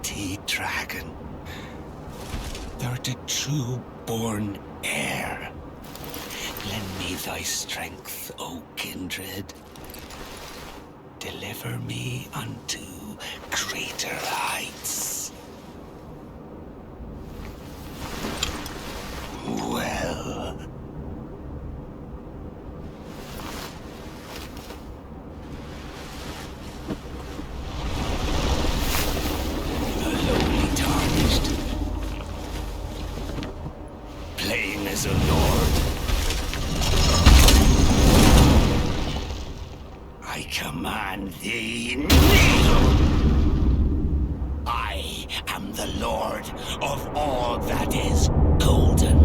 mighty dragon. Thou art a true-born heir. Lend me thy strength, O kindred. Deliver me unto greater heights. Well. The lowly tarnished. Playing as a lord. I command thee, kneel! I am the lord of all that is golden.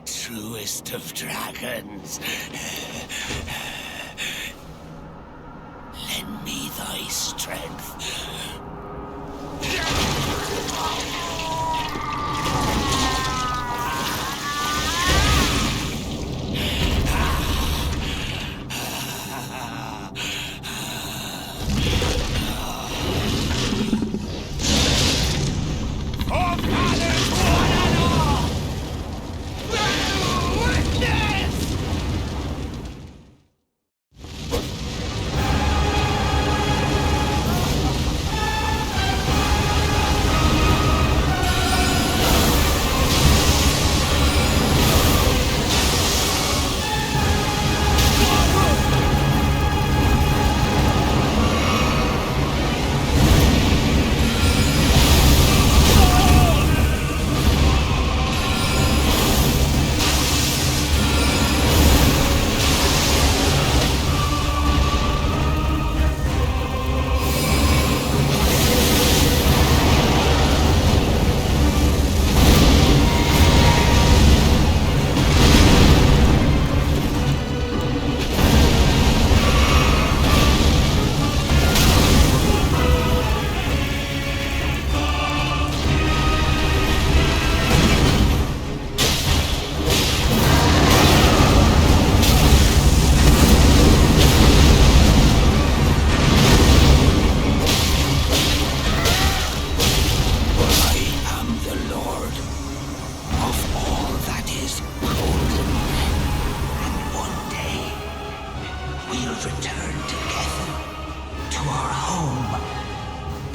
Truest of dragons. Lend me thy strength.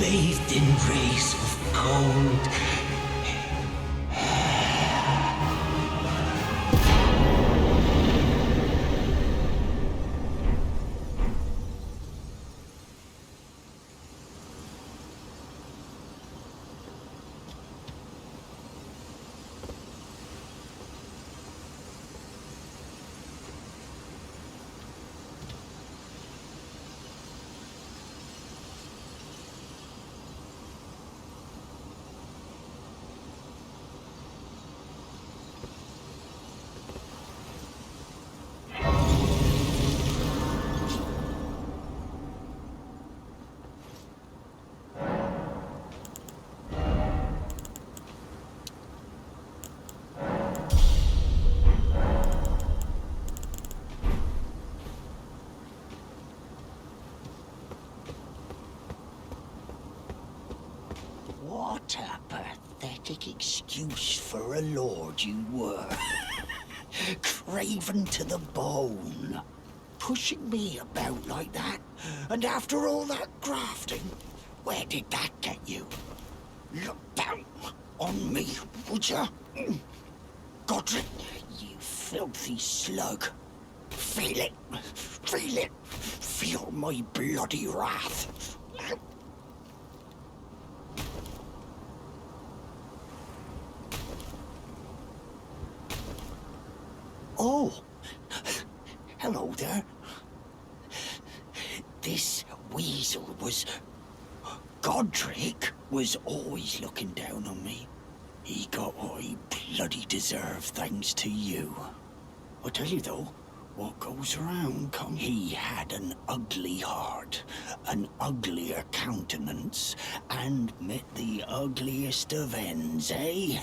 bathed in rays of cold. What a pathetic excuse for a lord you were. Craven to the bone. Pushing me about like that, and after all that grafting, where did that get you? Look down on me, would ya? Godric, you filthy slug. Feel it. Feel it. Feel my bloody wrath. Oh, hello there. This weasel was... Godric was always looking down on me. He got what he bloody deserved thanks to you. I tell you though, what goes around comes. He had an ugly heart, an uglier countenance, and met the ugliest of ends, eh?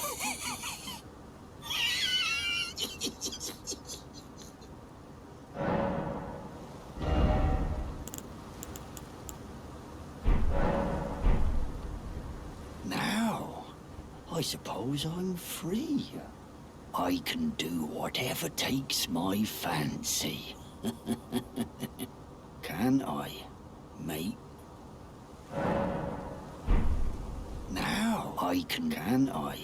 Now, I suppose I'm free. I can do whatever takes my fancy. Can I, mate? Now I can I?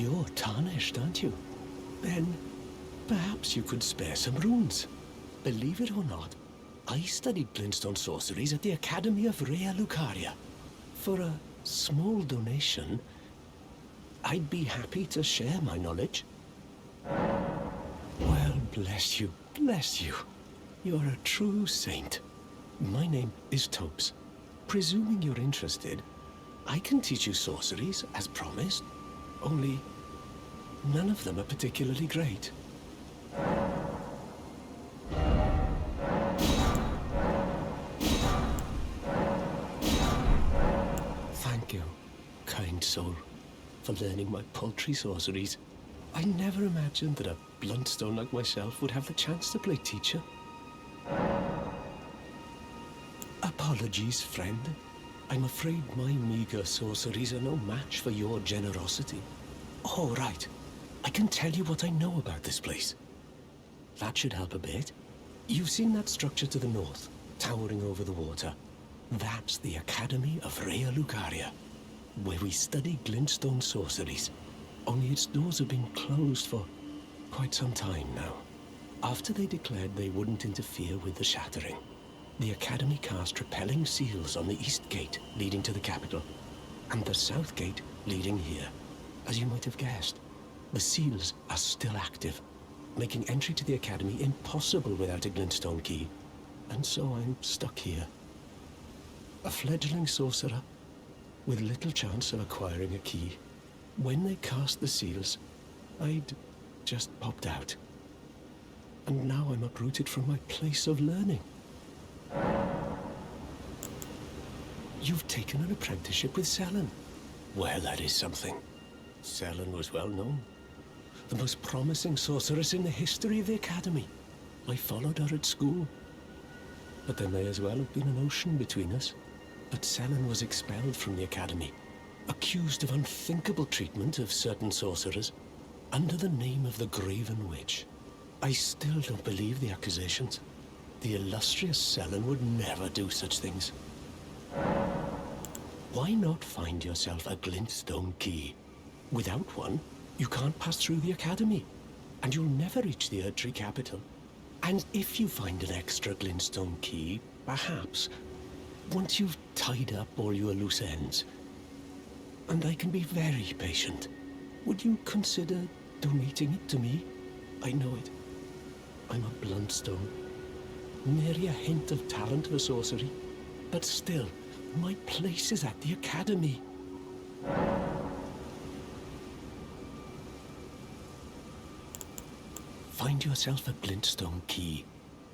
You're tarnished, aren't you? Then perhaps you could spare some runes. Believe it or not, I studied glintstone sorceries at the Academy of Rea Lucaria. For a small donation, I'd be happy to share my knowledge. Well, bless you, bless you. You're a true saint. My name is Topes. Presuming you're interested, I can teach you sorceries, as promised. Only, none of them are particularly great. Thank you, kind soul, for learning my paltry sorceries. I never imagined that a bluntstone like myself would have the chance to play teacher. Apologies, friend. I'm afraid my meager sorceries are no match for your generosity. Oh, right. I can tell you what I know about this place. That should help a bit. You've seen that structure to the north, towering over the water. That's the Academy of Rea Lucaria, where we study glintstone sorceries. Only its doors have been closed for quite some time now. After they declared they wouldn't interfere with the shattering, the Academy cast repelling seals on the east gate leading to the capital, and the south gate leading here. As you might have guessed, the seals are still active, making entry to the Academy impossible without a glintstone key. And so I'm stuck here. A fledgling sorcerer with little chance of acquiring a key. When they cast the seals, I'd just popped out. And now I'm uprooted from my place of learning. You've taken an apprenticeship with Selen. Well, that is something. Selen was well known. The most promising sorceress in the history of the Academy. I followed her at school. But there may as well have been an ocean between us. But Selen was expelled from the Academy, accused of unthinkable treatment of certain sorcerers, under the name of the Graven Witch. I still don't believe the accusations. The illustrious Selen would never do such things. Why not find yourself a glintstone key? Without one, you can't pass through the Academy, and you'll never reach the Erdtree capital. And if you find an extra glintstone key, perhaps, once you've tied up all your loose ends, and I can be very patient, would you consider donating it to me? I know it. I'm a bluntstone. Nary a hint of talent for sorcery, but still, my place is at the Academy. Find yourself a glintstone key.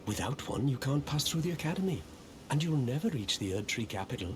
Without one, you can't pass through the Academy, and you'll never reach the Erdtree capital.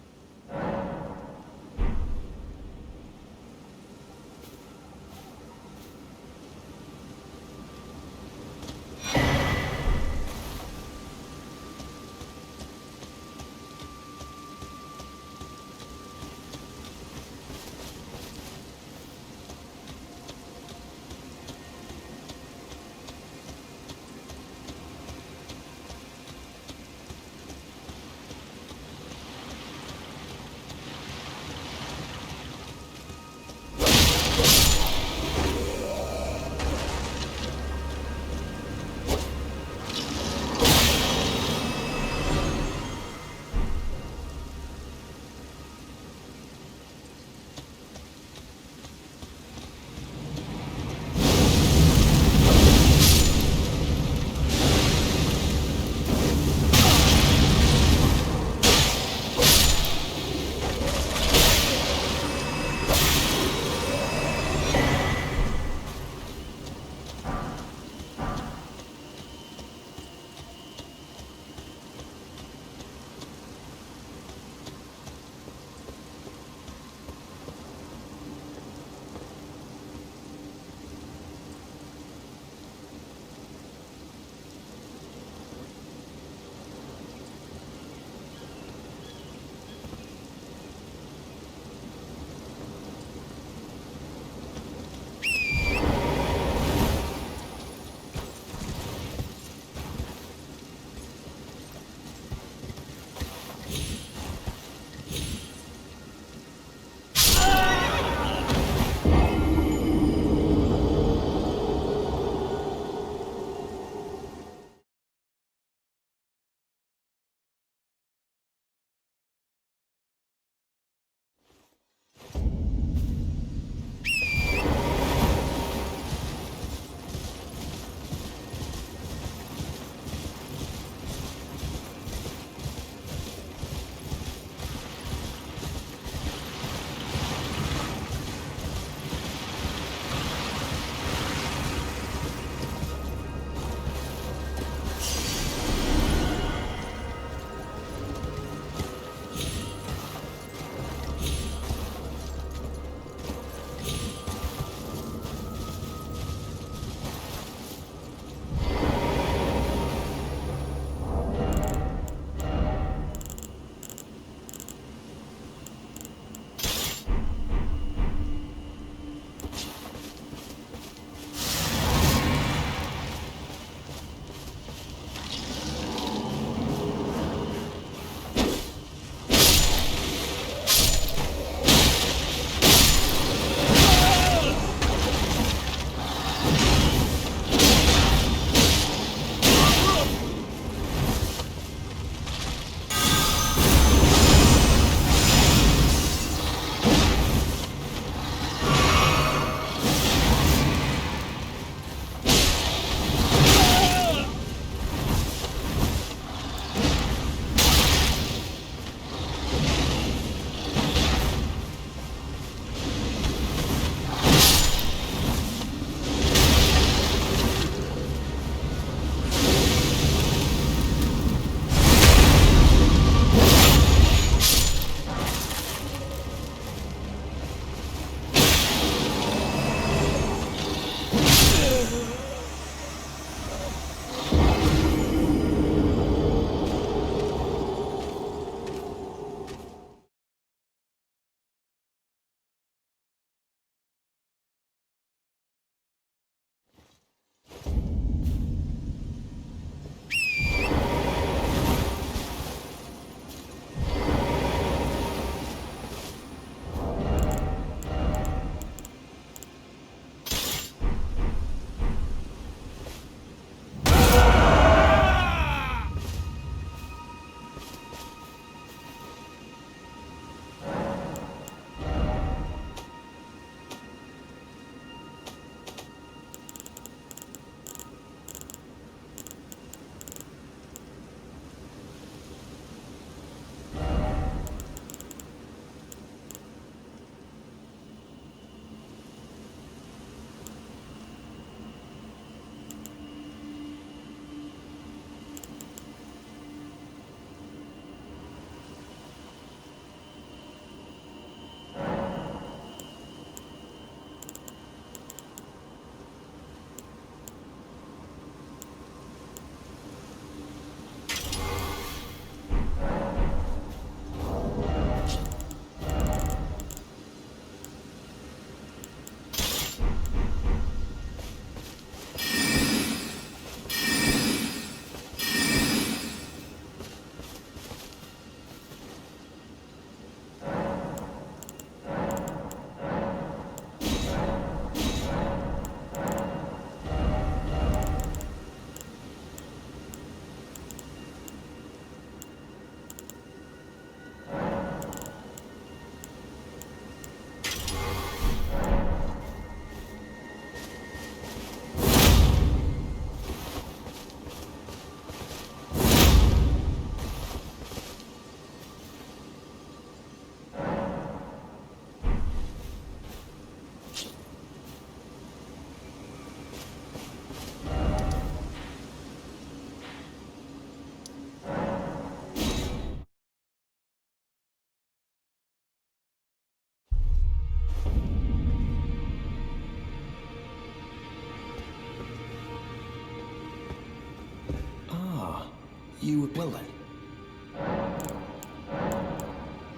You... Well then.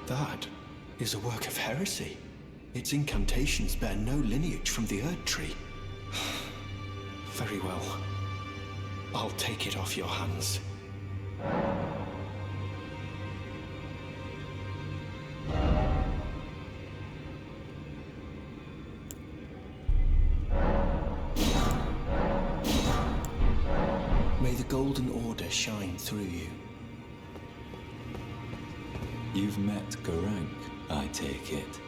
That is a work of heresy. Its incantations bear no lineage from the Erdtree. Very well. I'll take it off your hands. May the Golden Order shine through you. You've met Garank, I take it.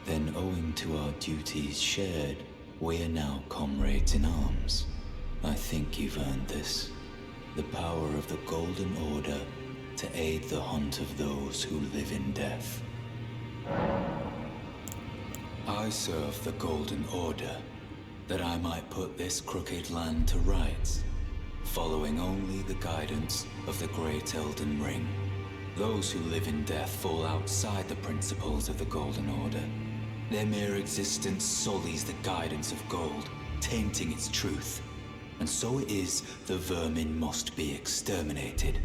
Then owing to our duties shared, we are now comrades in arms. I think you've earned this. The power of the Golden Order to aid the hunt of those who live in death. I serve the Golden Order, that I might put this crooked land to rights, following only the guidance of the great Elden Ring. Those who live in death fall outside the principles of the Golden Order. Their mere existence sullies the guidance of gold, tainting its truth. And so it is the vermin must be exterminated,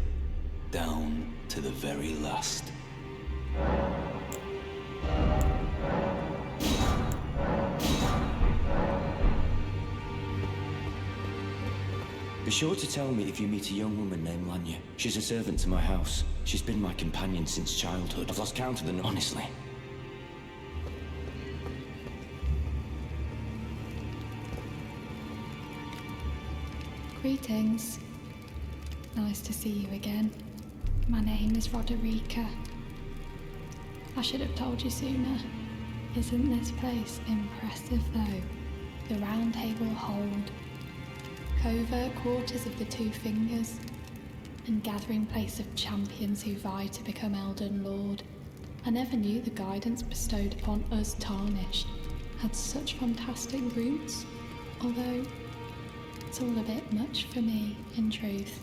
down to the very last. Be sure to tell me if you meet a young woman named Lanya. She's a servant to my house. She's been my companion since childhood. I've lost count of the honestly. Greetings. Nice to see you again. My name is Roderica. I should have told you sooner. Isn't this place impressive though? The Round Table Hold, covert quarters of the Two Fingers, and gathering place of champions who vie to become Elden Lord. I never knew the guidance bestowed upon us Tarnished had such fantastic roots, although it's all a bit much for me, in truth.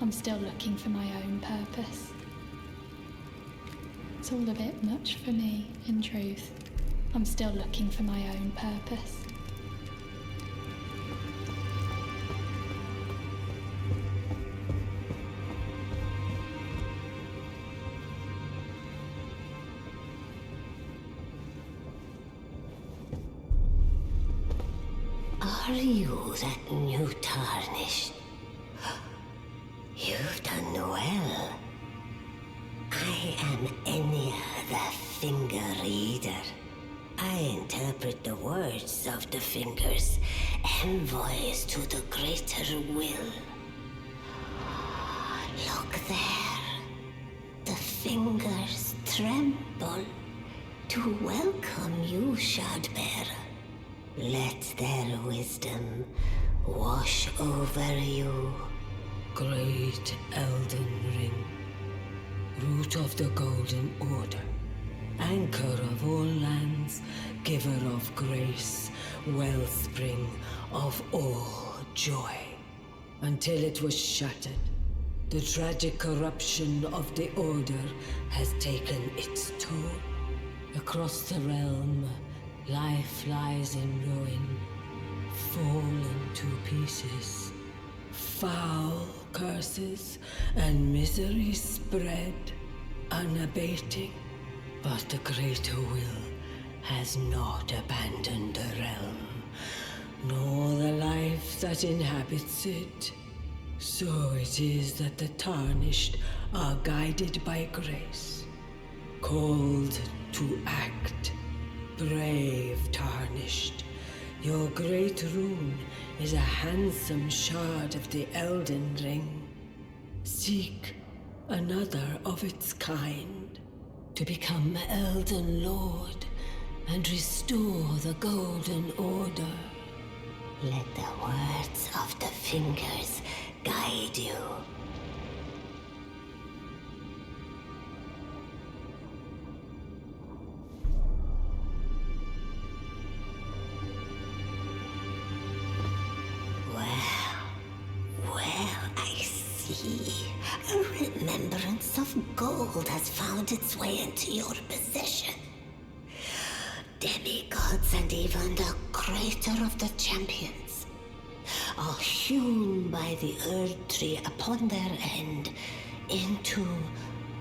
I'm still looking for my own purpose. It's all a bit much for me, in truth. I'm still looking for my own purpose. Are you that new Tarnished? You've done well. I am Enya the Finger Reader. I interpret the words of the fingers, envoys to the greater will. Look there. The fingers tremble to welcome you, Shardbearer. Let their wisdom wash over you. Great Elden Ring, root of the Golden Order, anchor of all lands, giver of grace, wellspring of all joy. Until it was shattered, the tragic corruption of the Order has taken its toll. Across the realm, life lies in ruin, fallen to pieces. Foul curses and misery spread, unabating. But the greater will has not abandoned the realm, nor the life that inhabits it. So it is that the Tarnished are guided by grace, called to act. Brave Tarnished, your great rune is a handsome shard of the Elden Ring. Seek another of its kind to become Elden Lord and restore the Golden Order. Let the words of the fingers guide you. A remembrance of gold has found its way into your possession. Demigods and even the greater of the champions are hewn taken by the Erdtree upon their end into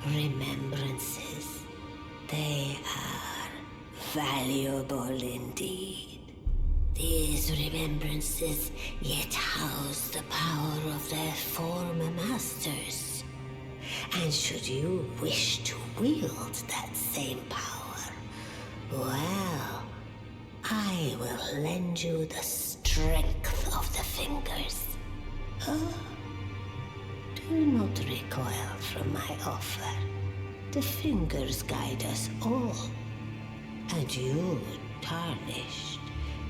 remembrances. They are valuable indeed. These remembrances yet house the power of their former masters. And should you wish to wield that same power, well, I will lend you the strength of the fingers. Do not recoil from my offer. The fingers guide us all. And you, Tarnished,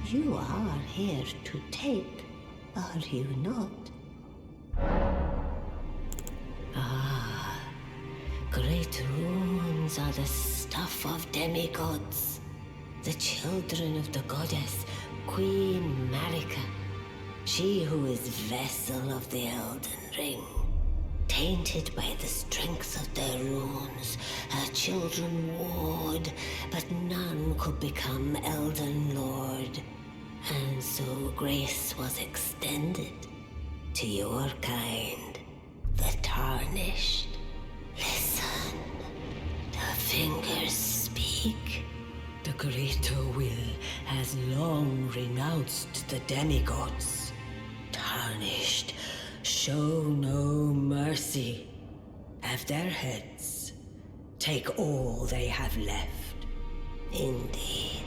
you are here to take, are you not? Great runes are the stuff of demigods. The children of the goddess, Queen Marika. She who is vessel of the Elden Ring. Tainted by the strength of their runes, her children warred, but none could become Elden Lord. And so grace was extended to your kind, the Tarnished. Listen, the fingers speak. The greater will has long renounced the demigods. Tarnished, show no mercy. Have their heads. Take all they have left. Indeed.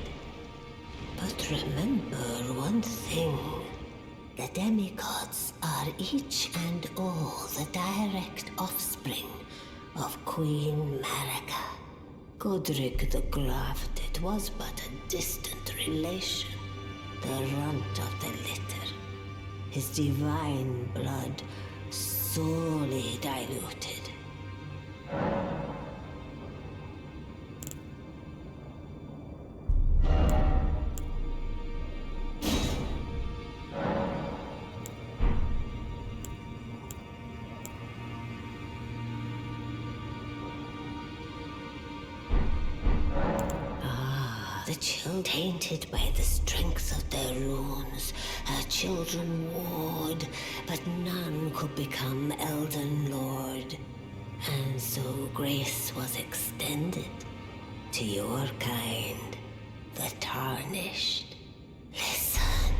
But remember one thing. The demigods are each and all the direct offspring of Queen Marika. Godric the Grafted was but a distant relation, the runt of the litter. His divine blood sorely diluted. Tainted by the strength of their runes, her children warred, but none could become Elden Lord. And so grace was extended to your kind, the Tarnished. Listen,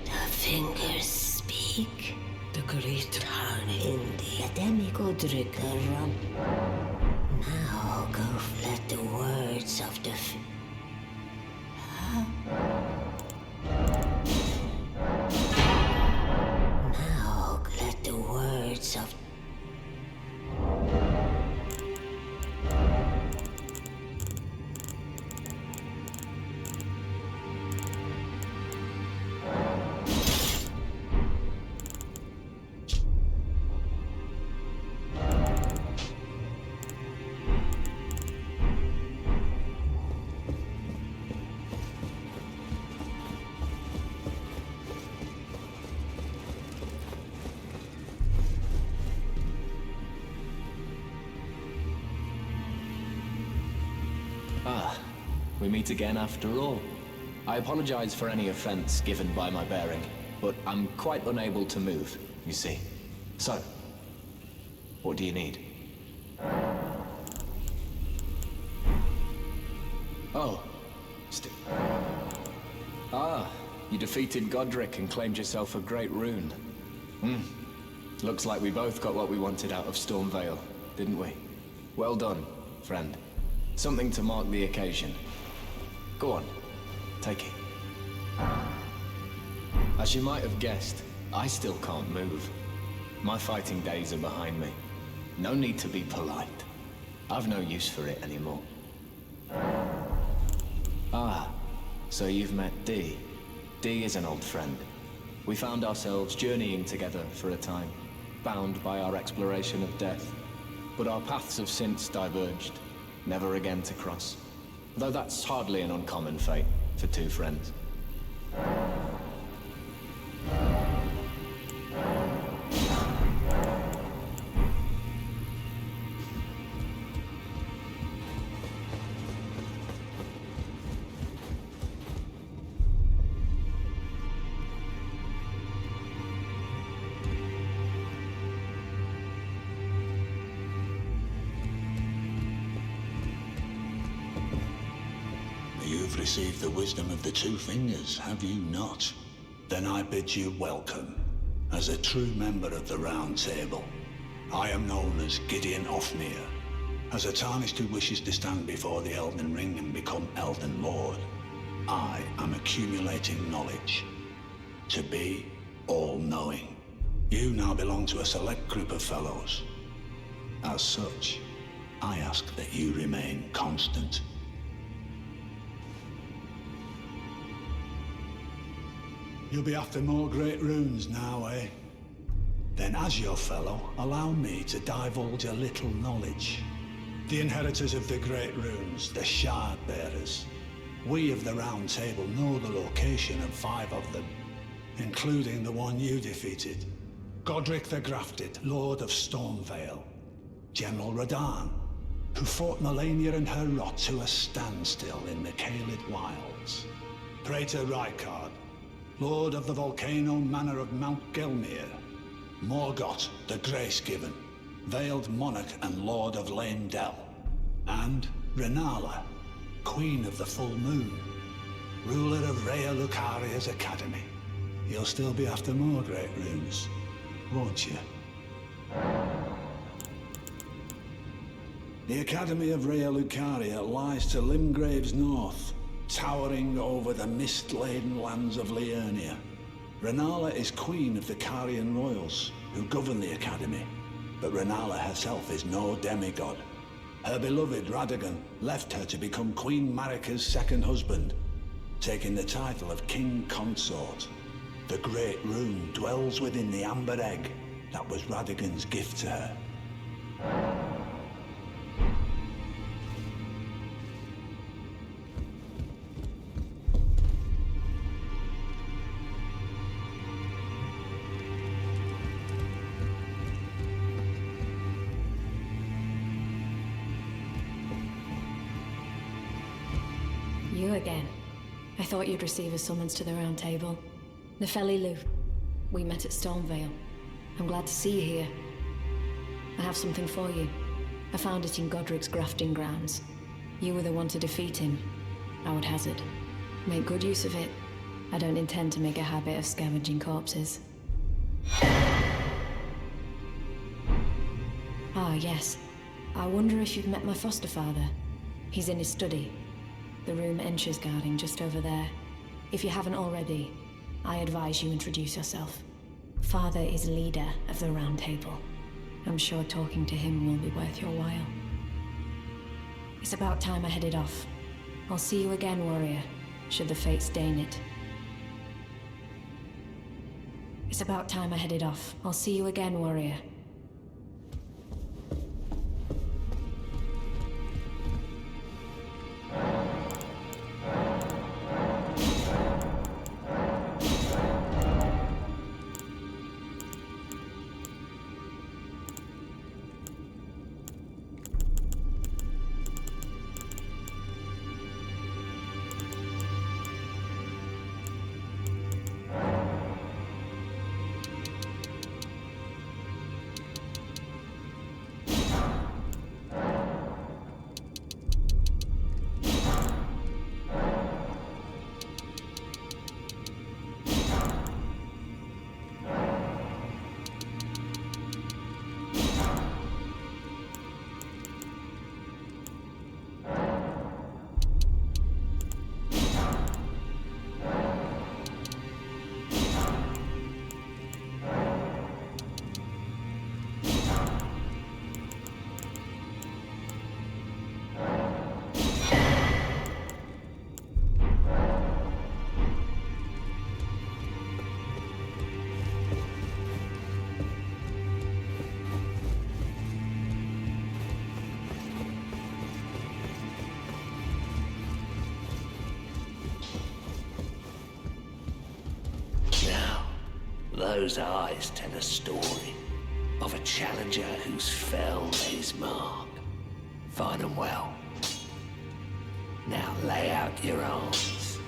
the fingers speak. The great Tarnished. Indeed, the demigodric run. Now go let the words of the Now let the words of we meet again after all. I apologize for any offense given by my bearing, but I'm quite unable to move, you see. So, what do you need? Oh, you defeated Godric and claimed yourself a great rune. Looks like we both got what we wanted out of Stormvale, didn't we? Well done, friend. Something to mark the occasion. Go on, take it. As you might have guessed, I still can't move. My fighting days are behind me. No need to be polite. I've no use for it anymore. So you've met Dee. Dee is an old friend. We found ourselves journeying together for a time, bound by our exploration of death. But our paths have since diverged, never again to cross. Though that's hardly an uncommon fate for two friends. received the wisdom of the Two Fingers, have you not? Then I bid you welcome, as a true member of the Round Table. I am known as Gideon Ofnir, as a tarnished who wishes to stand before the Elden Ring and become Elden Lord. I am accumulating knowledge, to be all-knowing. You now belong to a select group of fellows. As such, I ask that you remain constant. You'll be after more great runes now, eh? Then as your fellow, allow me to divulge a little knowledge. The inheritors of the great runes, the Shard Bearers. We of the Round Table know the location of 5 of them, including the one you defeated. Godric the Grafted, Lord of Stormvale. General Radahn, who fought Melania and her rot to a standstill in the Caelid Wilds. Praetor Rykard, Lord of the Volcano Manor of Mount Gelmir. Morgoth the Grace-Given, Veiled Monarch and Lord of Lane Dell. And Renala, Queen of the Full Moon, ruler of Rhea Lucaria's Academy. You'll still be after more great runes, won't you? The Academy of Rhea Lucaria lies to Limgrave's north, towering over the mist-laden lands of Liurnia. Renala is queen of the Carian royals, who govern the Academy. But Renala herself is no demigod. Her beloved Radagon left her to become Queen Marika's second husband, taking the title of King Consort. The Great Rune dwells within the Amber Egg that was Radagon's gift to her. You again. I thought you'd receive a summons to the Round Table. Nefeli Lu. We met at Stormvale. I'm glad to see you here. I have something for you. I found it in Godric's grafting grounds. You were the one to defeat him, I would hazard. Make good use of it. I don't intend to make a habit of scavenging corpses. Ah, yes. I wonder if you've met my foster father. He's in his study. The room Encher's guarding just over there. If you haven't already, I advise you introduce yourself. Father is leader of the Round Table. I'm sure talking to him will be worth your while. It's about time I headed off. I'll see you again, warrior, should the fates deign it. It's about time I headed off. I'll see you again, warrior. Those eyes tell a story of a challenger who's felled his mark. Find them well. Now lay out your arms.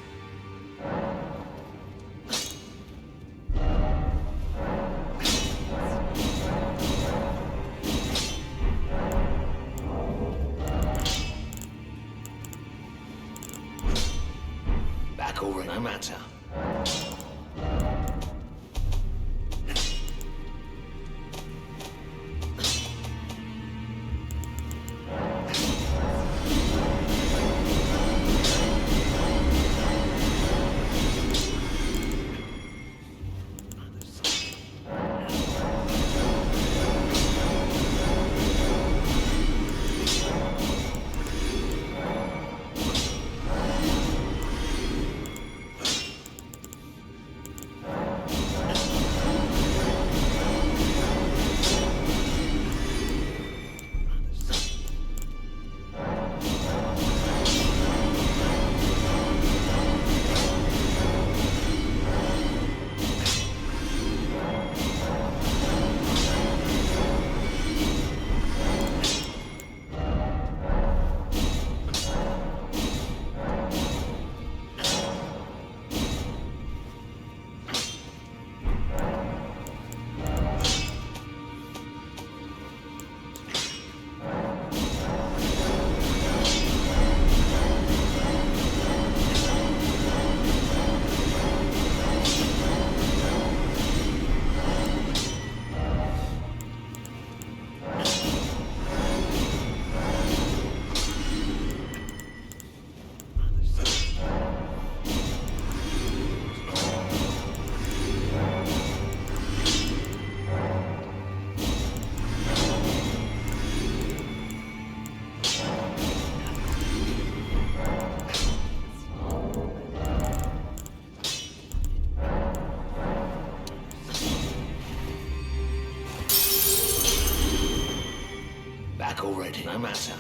Back already, no matter.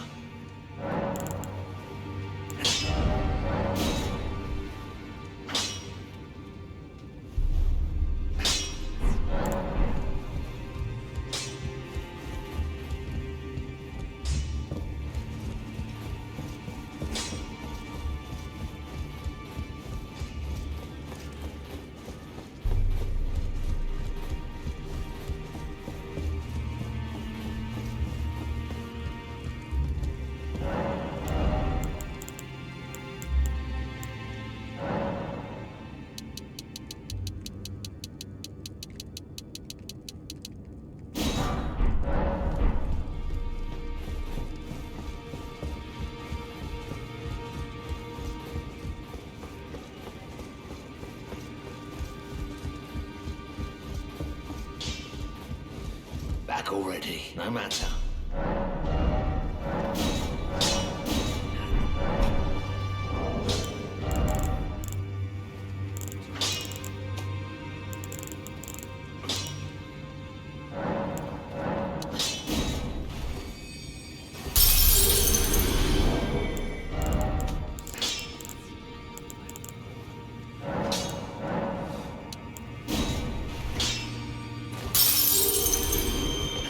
Back already, no matter.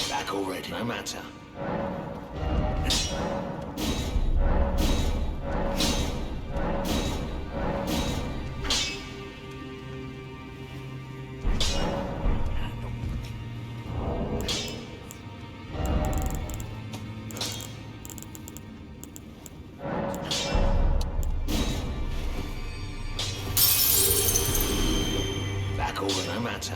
Back already, no matter. Back already, no matter.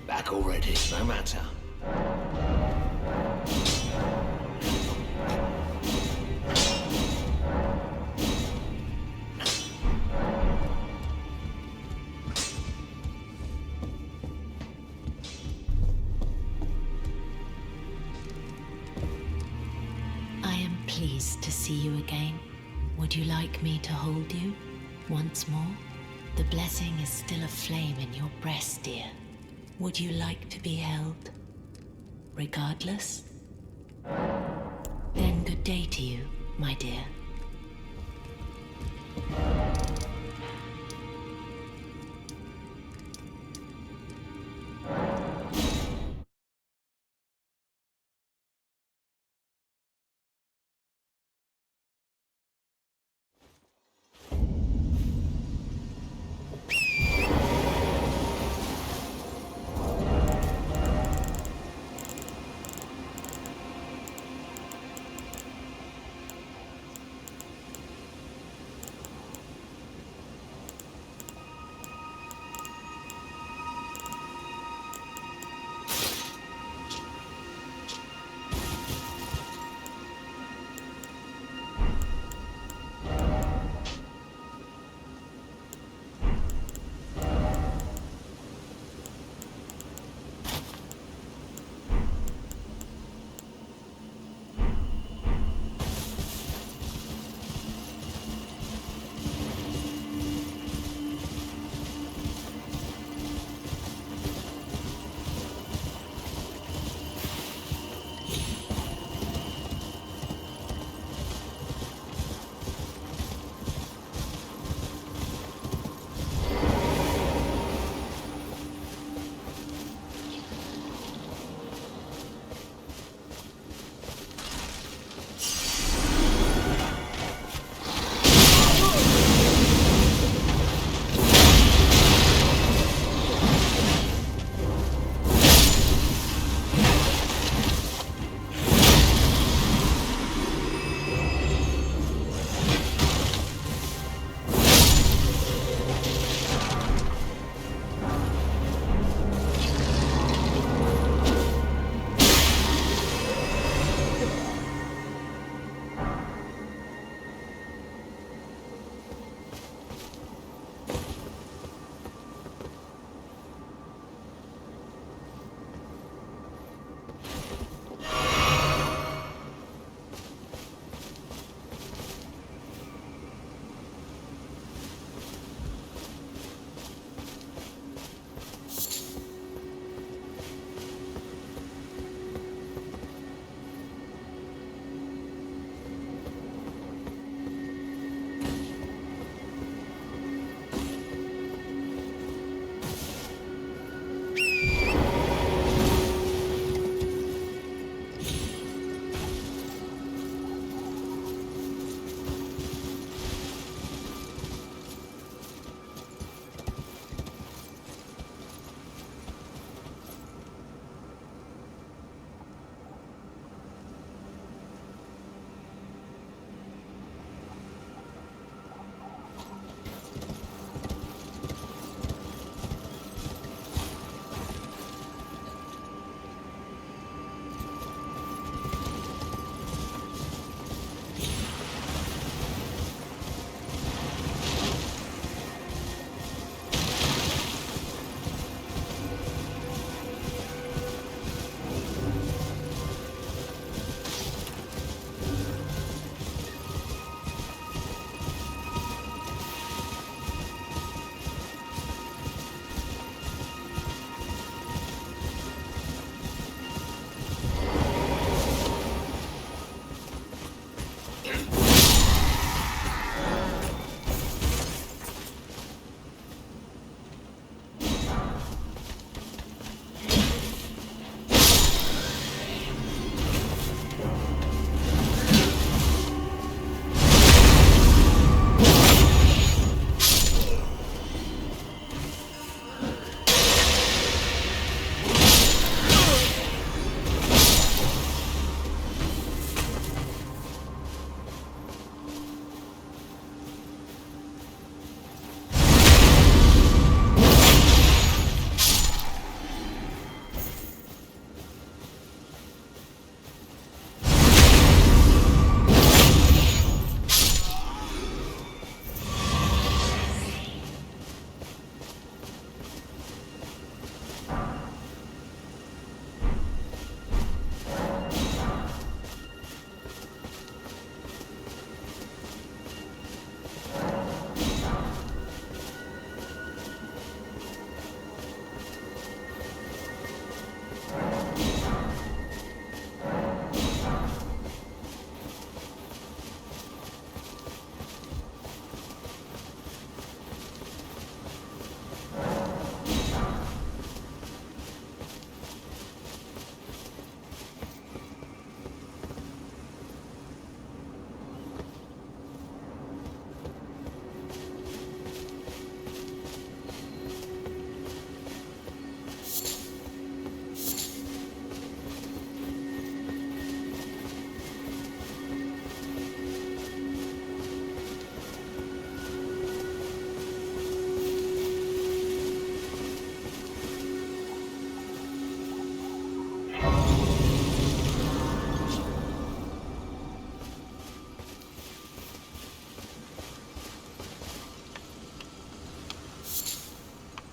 Back already, no matter. I am pleased to see you again. Would you like me to hold you once more? The blessing is still aflame in your breast, dear. Would you like to be held? Regardless? Then good day to you, my dear.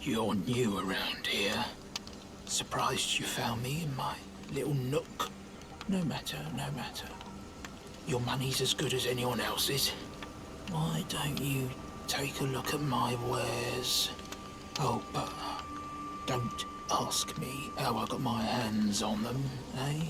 You're new around here. Surprised you found me in my little nook. No matter, no matter. Your money's as good as anyone else's. Why don't you take a look at my wares? Oh, but don't ask me how I got my hands on them, eh?